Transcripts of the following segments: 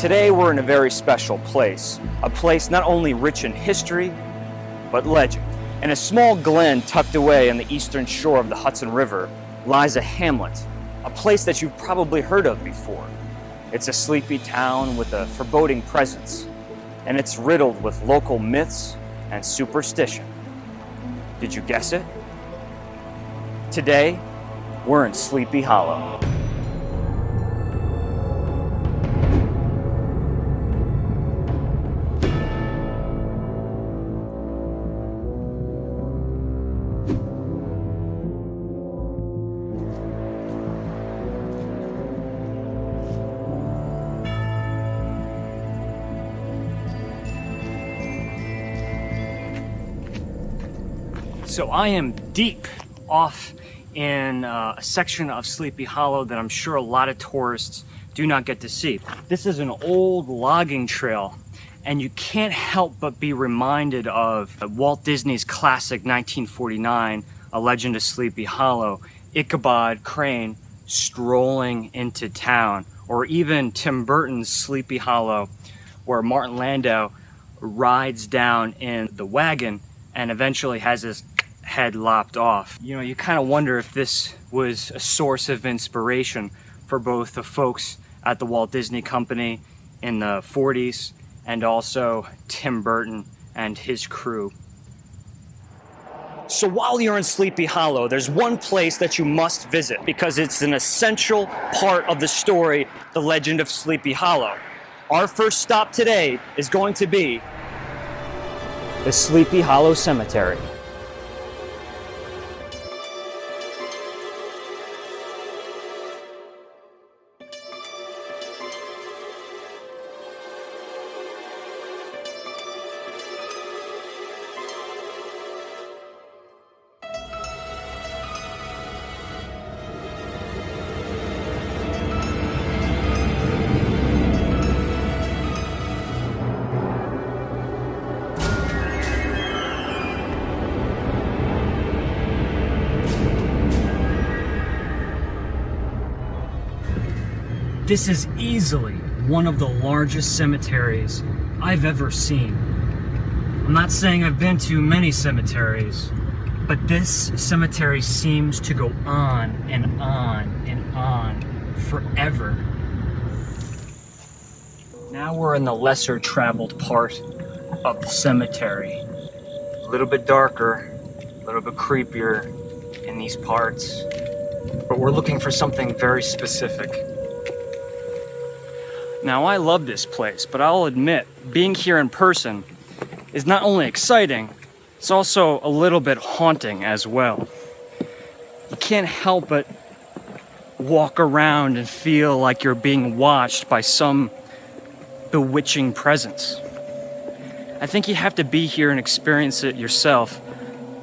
Today we're in a very special place, a place not only rich in history, but legend. In a small glen tucked away on the eastern shore of the Hudson River lies a hamlet, a place that you've probably heard of before. It's a sleepy town with a foreboding presence, and it's riddled with local myths and superstition. Did you guess it? Today, we're in Sleepy Hollow. So I am deep off in a section of Sleepy Hollow that I'm sure a lot of tourists do not get to see. This is an old logging trail, and you can't help but be reminded of Walt Disney's classic 1949, A Legend of Sleepy Hollow, Ichabod Crane strolling into town, or even Tim Burton's Sleepy Hollow, where Martin Landau rides down in the wagon and eventually has his head lopped off. You know, you kind of wonder if this was a source of inspiration for both the folks at the Walt Disney Company in the 40s and also Tim Burton and his crew. So while you're in Sleepy Hollow, there's one place that you must visit because it's an essential part of the story, The Legend of Sleepy Hollow. Our first stop today is going to be the Sleepy Hollow Cemetery. This is easily one of the largest cemeteries I've ever seen. I'm not saying I've been to many cemeteries, but this cemetery seems to go on and on and on forever. Now we're in the lesser traveled part of the cemetery. A little bit darker, a little bit creepier in these parts, but we're looking for something very specific. Now, I love this place, but I'll admit, being here in person is not only exciting, it's also a little bit haunting as well. You can't help but walk around and feel like you're being watched by some bewitching presence. I think you have to be here and experience it yourself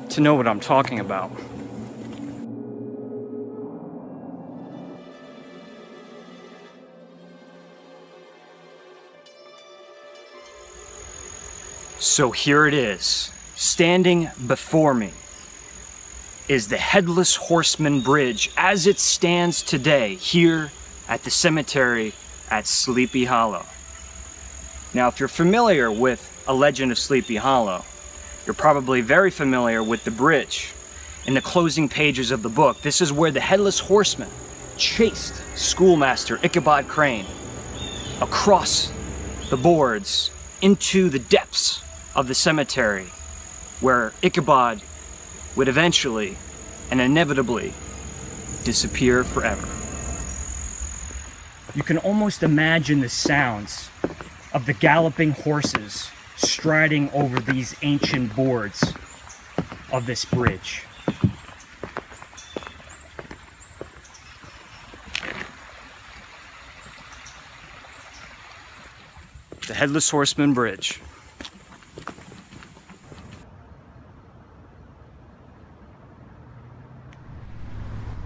to know what I'm talking about. So here it is, standing before me is the Headless Horseman Bridge as it stands today here at the cemetery at Sleepy Hollow. Now, if you're familiar with A Legend of Sleepy Hollow, you're probably very familiar with the bridge. In the closing pages of the book, this is where the Headless Horseman chased schoolmaster Ichabod Crane across the boards into the depths of the cemetery, where Ichabod would eventually and inevitably disappear forever. You can almost imagine the sounds of the galloping horses striding over these ancient boards of this bridge. The Headless Horseman Bridge.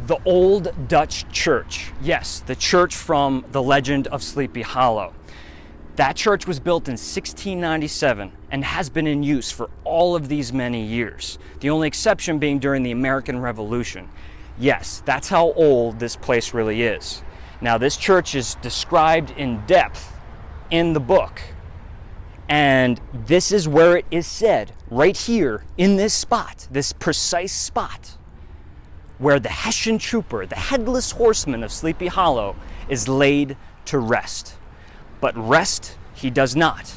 The Old Dutch Church. Yes, the church from The Legend of Sleepy Hollow. That church was built in 1697 and has been in use for all of these many years. The only exception being during the American Revolution. Yes, that's how old this place really is. Now, this church is described in depth in the book. And this is where it is said, right here in this spot, this precise spot, where the Hessian trooper, the Headless Horseman of Sleepy Hollow, is laid to rest. But rest he does not,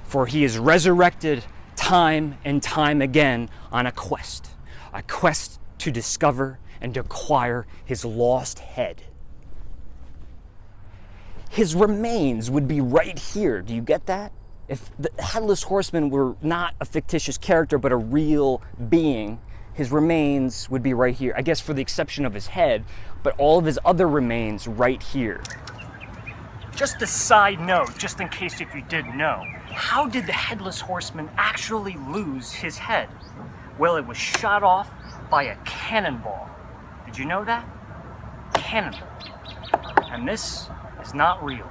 for he is resurrected time and time again on a quest to discover and acquire his lost head. His remains would be right here. Do you get that? If the Headless Horseman were not a fictitious character but a real being, his remains would be right here. I guess for the exception of his head, but all of his other remains right here. Just a side note, just in case if you didn't know, how did the Headless Horseman actually lose his head? Well, it was shot off by a cannonball. Did you know that? Cannonball. And this is not real.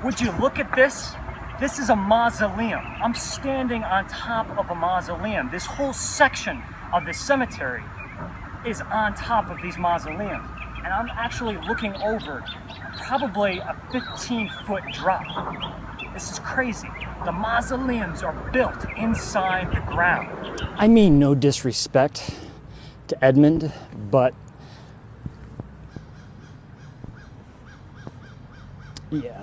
Would you look at this? This is a mausoleum. I'm standing on top of a mausoleum. This whole section of the cemetery is on top of these mausoleums. And I'm actually looking over probably a 15-foot drop. This is crazy. The mausoleums are built inside the ground. I mean no disrespect to Edmund, but yeah.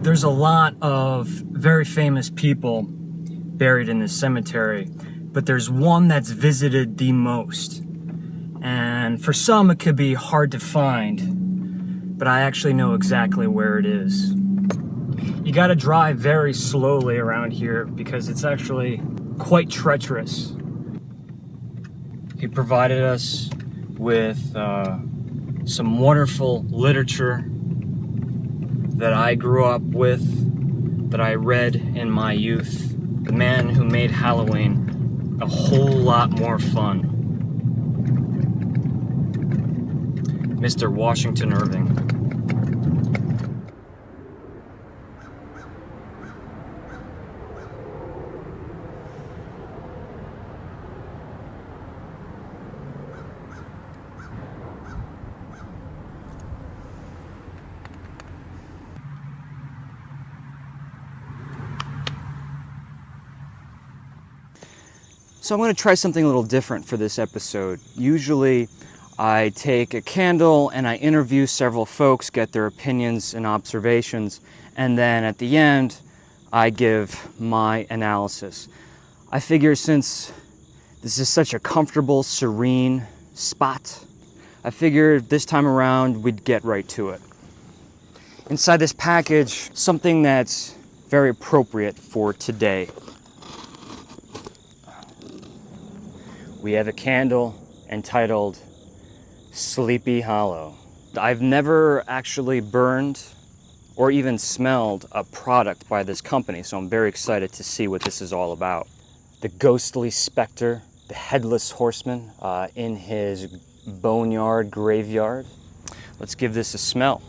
There's a lot of very famous people buried in this cemetery, but there's one that's visited the most. And for some it could be hard to find, but I actually know exactly where it is. You gotta drive very slowly around here because it's actually quite treacherous. He provided us with some wonderful literature that I grew up with, that I read in my youth. The man who made Halloween a whole lot more fun. Mr. Washington Irving. So I'm going to try something a little different for this episode. Usually I take a candle and I interview several folks, get their opinions and observations, and then at the end I give my analysis. I figure since this is such a comfortable, serene spot, I figured this time around we'd get right to it. Inside this package, something that's very appropriate for today. We have a candle entitled Sleepy Hollow. I've never actually burned or even smelled a product by this company, so I'm very excited to see what this is all about. The ghostly specter, the Headless Horseman in his boneyard graveyard. Let's give this a smell.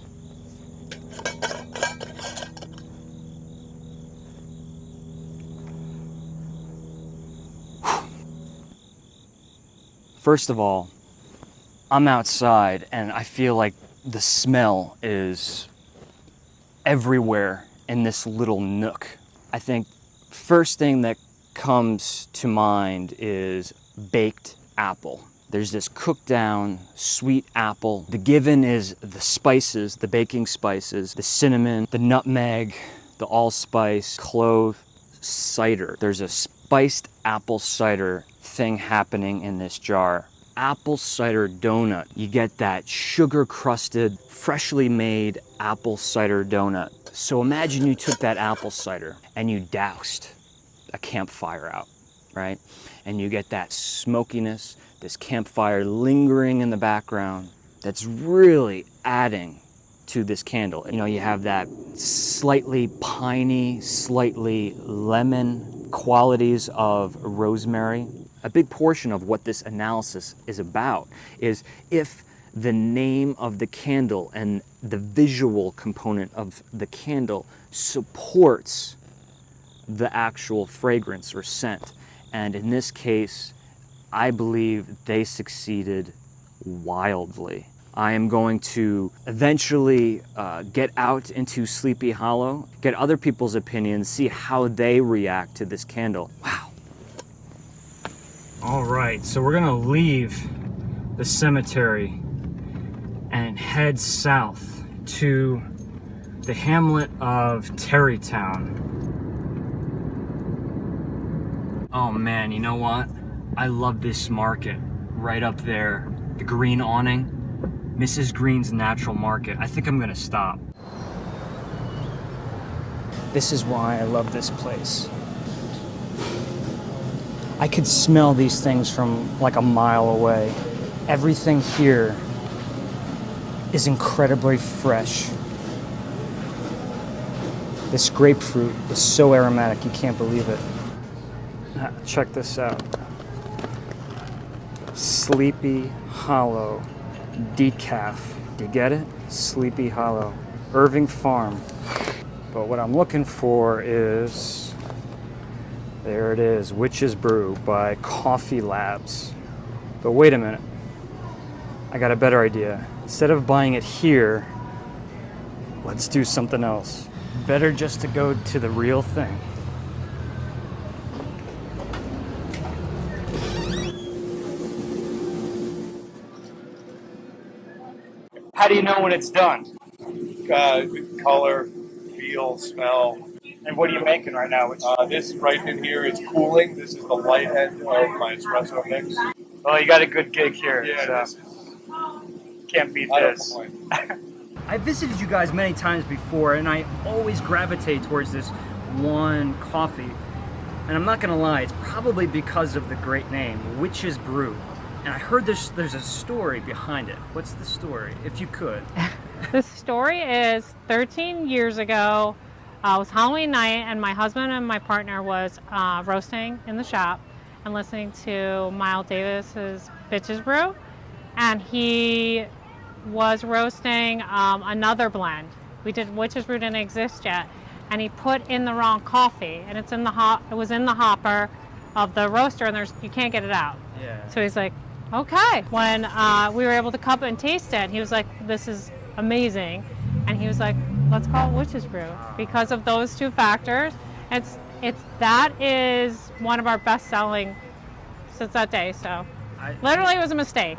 First of all, I'm outside and I feel like the smell is everywhere in this little nook. I think first thing that comes to mind is baked apple. There's this cooked down sweet apple. The given is the spices, the baking spices, the cinnamon, the nutmeg, the allspice, clove, cider. There's a spiced apple cider thing happening in this jar. Apple cider donut. You get that sugar crusted, freshly made apple cider donut. So imagine you took that apple cider and you doused a campfire out, right? And you get that smokiness, this campfire lingering in the background that's really adding to this candle. You know, you have that slightly piney, slightly lemon qualities of rosemary. A big portion of what this analysis is about is if the name of the candle and the visual component of the candle supports the actual fragrance or scent. And in this case, I believe they succeeded wildly. I am going to eventually get out into Sleepy Hollow, get other people's opinions, see how they react to this candle. Wow. All right, so we're gonna leave the cemetery and head south to the hamlet of Tarrytown. Oh man, you know what? I love this market right up there. The green awning. Mrs. Green's Natural Market. I think I'm gonna stop. This is why I love this place. I could smell these things from like a mile away. Everything here is incredibly fresh. This grapefruit is so aromatic, you can't believe it. Check this out. Sleepy Hollow decaf. Do you get it? Sleepy Hollow. Irving Farm. But what I'm looking for is, there it is, Witch's Brew by Coffee Labs. But wait a minute. I got a better idea. Instead of buying it here, let's do something else. Better just to go to the real thing. How do you know when it's done? Color, feel, smell. And what are you making right now? This right in here is cooling. This is the light end of my espresso mix. Well, you got a good gig here. Yeah, So can't beat I don't this. complain. I visited you guys many times before, and I always gravitate towards this one coffee. And I'm not gonna lie, it's probably because of the great name, Witch's Brew. And I heard there's a story behind it. What's the story, if you could? The story is 13 years ago, it was Halloween night, and my husband and my partner was roasting in the shop and listening to Miles Davis's Witch's Brew. And he was roasting another blend. Witch's Brew didn't exist yet. And he put in the wrong coffee, and it was in the hopper of the roaster, and you can't get it out. Yeah. So he's like, okay. When we were able to cup it and taste it, he was like, this is amazing. And he was like, let's call it Witch's Brew because of those two factors. That is one of our best selling since that day. So literally it was a mistake.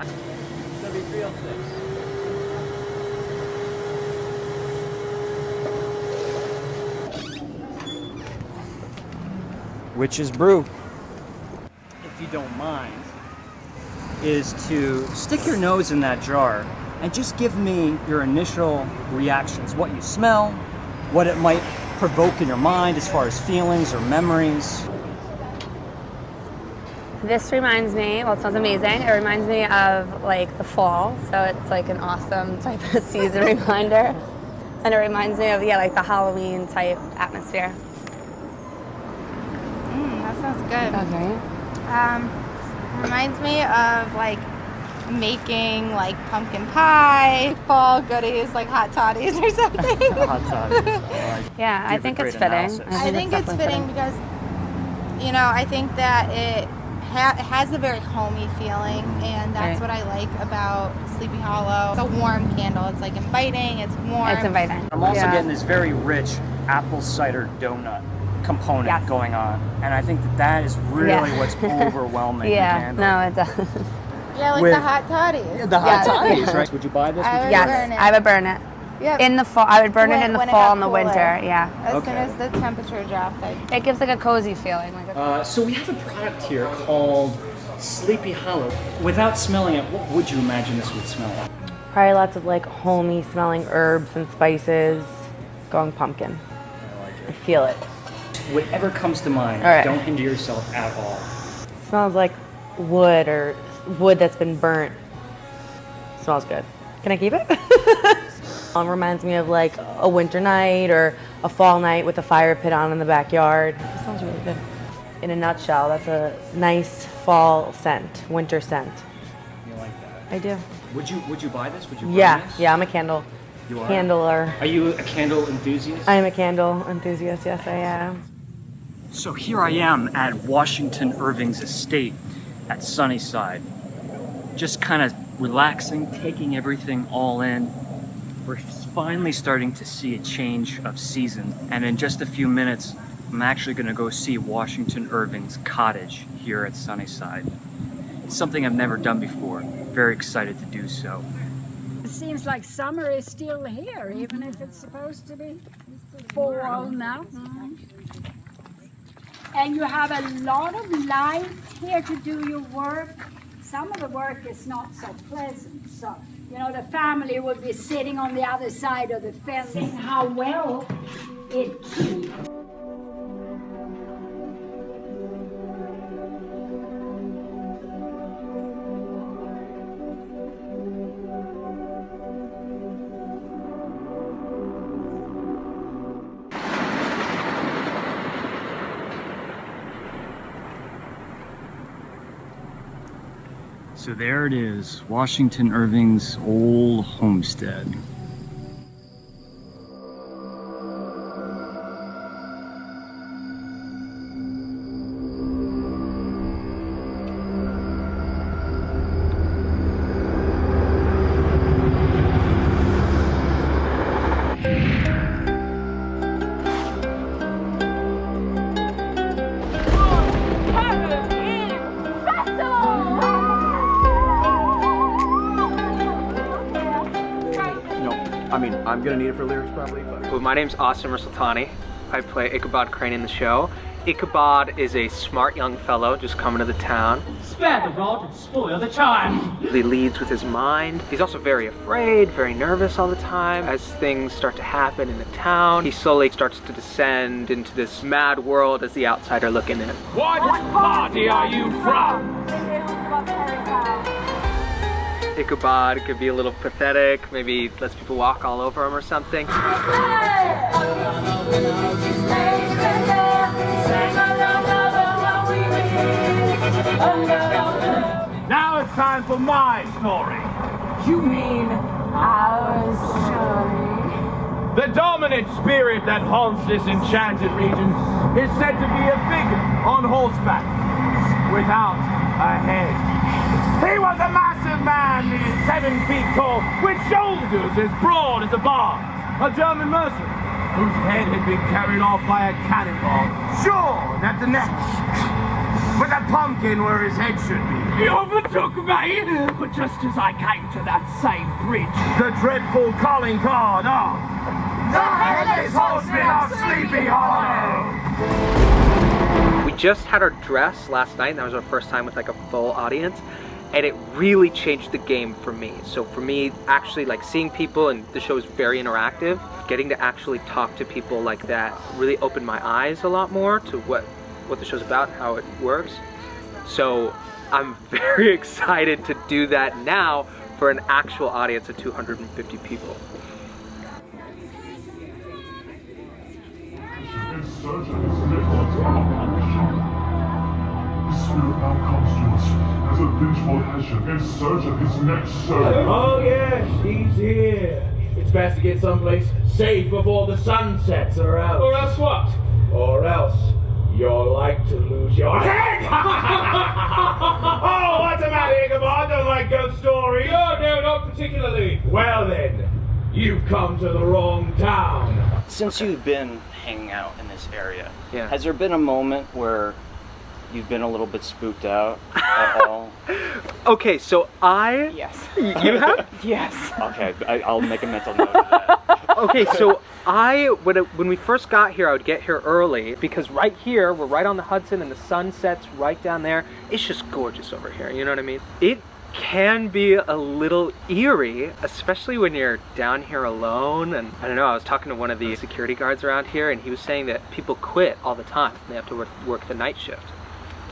Witch's Brew, if you don't mind, is to stick your nose in that jar and just give me your initial reactions, what you smell, what it might provoke in your mind as far as feelings or memories. This reminds me, well, it smells amazing. It reminds me of like the fall, so it's like an awesome type of season reminder. And it reminds me of, like the Halloween type atmosphere. That sounds good. Okay. Reminds me of like making like pumpkin pie, fall goodies like hot toddies or something. Hot toddy. Yeah, I think it's fitting. I think it's fitting because, I think that it has a very homey feeling, and that's what I like about Sleepy Hollow. It's a warm candle. It's like inviting. It's warm. It's inviting. I'm also getting this very rich apple cider donut component going on, and I think that is really what's overwhelming the candle. No, it does. Yeah, like With- the hot toddies. Yeah, the hot toddies, right? Would you buy this? I would Yes, burn it. I would burn it. Yep. In the fall, I would burn it in the When it fall got and the cooler. winter. Yeah, As soon as the temperature dropped, it gives like a cozy feeling. So we have a product here called Sleepy Hollow. Without smelling it, what would you imagine this would smell like? Probably lots of like homey smelling herbs and spices. Going pumpkin. I feel it. Whatever comes to mind, All right. don't hinder yourself at all. Smells like wood or wood that's been burnt. Smells good. Can I keep it? Reminds me of like a winter night or a fall night with a fire pit on in the backyard. It smells really good. In a nutshell, that's a nice fall scent, winter scent. You like that? I do. Would you buy this? Would you burn Yeah, this? yeah, I'm a candle You are? candler. Are you a candle enthusiast? I am a candle enthusiast, yes I am. So here I am at Washington Irving's estate at Sunnyside. Just kind of relaxing, taking everything all in. We're finally starting to see a change of season, and in just a few minutes I'm actually going to go see Washington Irving's cottage here at Sunnyside. It's something I've never done before. Very excited to do so. It seems like summer is still here, even if it's supposed to be fall now. And you have a lot of light here to do your work. Some of the work is not so pleasant, so you know the family would be sitting on the other side of the fence. And how well it keeps. So there it is, Washington Irving's old homestead. I'm gonna need it for lyrics probably, but... Well, my name's Austin Sultani. I play Ichabod Crane in the show. Ichabod is a smart young fellow just coming to the town. Spare the rod and spoil the child. He leads with his mind. He's also very afraid, very nervous all the time. As things start to happen in the town, he slowly starts to descend into this mad world as the outsider looking in. What party are you from? Ichabod could be a little pathetic, maybe lets people walk all over him or something. Now it's time for my story. You mean our story? The dominant spirit that haunts this enchanted region is said to be a figure on horseback without a head. He was a massive man, nearly 7 feet tall, with shoulders as broad as a barn. A German mercenary whose head had been carried off by a cannonball, shorn at the neck, with a pumpkin where his head should be. You overtook me, but just as I came to that same bridge, the dreadful calling card of the Headless Horseman of Sleepy Hollow. We just had our dress last night, and that was our first time with like a full audience. And it really changed the game for me. So for me, actually like seeing people, and the show is very interactive, getting to actually talk to people like that really opened my eyes a lot more to what the show's about, how it works. So I'm very excited to do that now for an actual audience of 250 people. Spirit now comes to us as a vengeful Hessian in search of his next servant. oh yes, he's here. It's best to get someplace safe before the sun sets, or else... Or else what? Or else you're like to lose your head! Oh, what's the matter, Ichabod? I don't like ghost stories. No, not particularly. Well then, you've come to the wrong town. Since you've been hanging out in this area, Yeah. has there been a moment where you've been a little bit spooked out at all? Okay, so Yes. You have? Yes. Okay, I'll make a mental note of that. Okay, so when we first got here, I would get here early because right here, we're right on the Hudson and the sun sets right down there. It's just gorgeous over here, you know what I mean? It can be a little eerie, especially when you're down here alone. And I don't know, I was talking to one of the security guards around here and he was saying that people quit all the time. They have to work the night shift.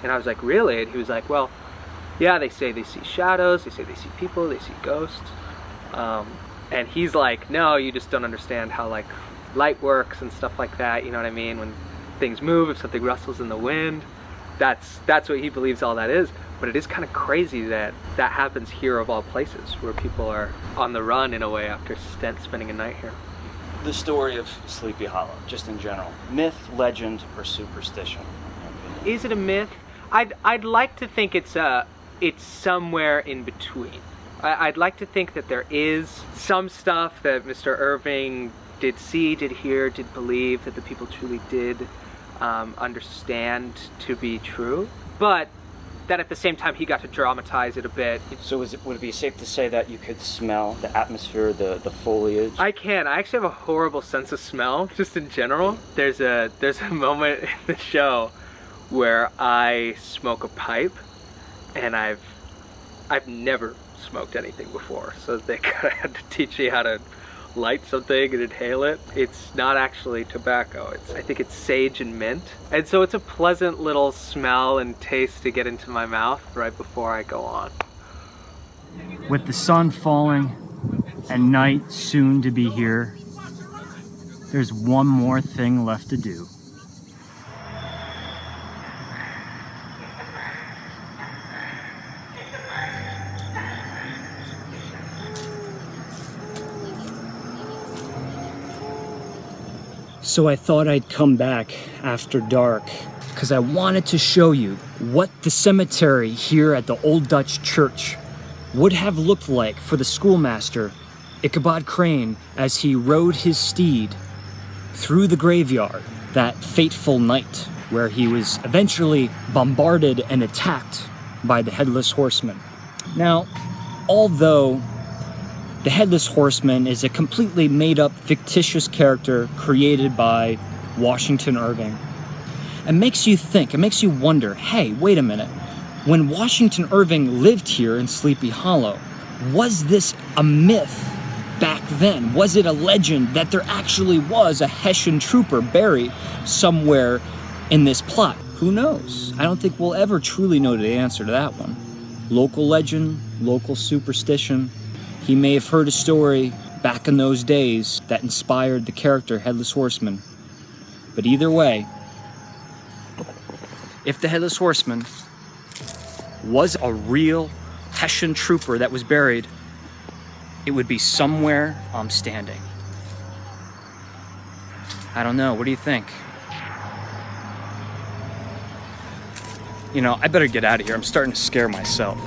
And I was like, really? And he was like, well, yeah, they say they see shadows, they say they see people, they see ghosts. And he's like, no, you just don't understand how like light works and stuff like that, you know what I mean? When things move, if something rustles in the wind, that's what he believes all that is. But it is kind of crazy that that happens here of all places, where people are on the run in a way after spending a night here. The story of Sleepy Hollow, just in general. Myth, legend, or superstition? Is it a myth? I'd like to think it's somewhere in between. I'd like to think that there is some stuff that Mr. Irving did see, did hear, did believe, that the people truly did understand to be true, but that at the same time he got to dramatize it a bit. So would it be safe to say that you could smell the atmosphere, the foliage? I can. I actually have a horrible sense of smell, just in general. There's a moment in the show where I smoke a pipe, and I've never smoked anything before, so they kind of had to teach me how to light something and inhale it. It's not actually tobacco. I think it's sage and mint. And so it's a pleasant little smell and taste to get into my mouth right before I go on. With the sun falling and night soon to be here, there's one more thing left to do. So I thought I'd come back after dark because I wanted to show you what the cemetery here at the Old Dutch Church would have looked like for the schoolmaster, Ichabod Crane, as he rode his steed through the graveyard that fateful night where he was eventually bombarded and attacked by the Headless Horseman. Now, although the Headless Horseman is a completely made-up, fictitious character created by Washington Irving, it makes you think, it makes you wonder, hey, wait a minute. When Washington Irving lived here in Sleepy Hollow, was this a myth back then? Was it a legend that there actually was a Hessian trooper buried somewhere in this plot? Who knows? I don't think we'll ever truly know the answer to that one. Local legend, local superstition. He may have heard a story back in those days that inspired the character Headless Horseman. But either way, if the Headless Horseman was a real Hessian trooper that was buried, it would be somewhere I'm standing. I don't know, what do you think? You know, I better get out of here. I'm starting to scare myself.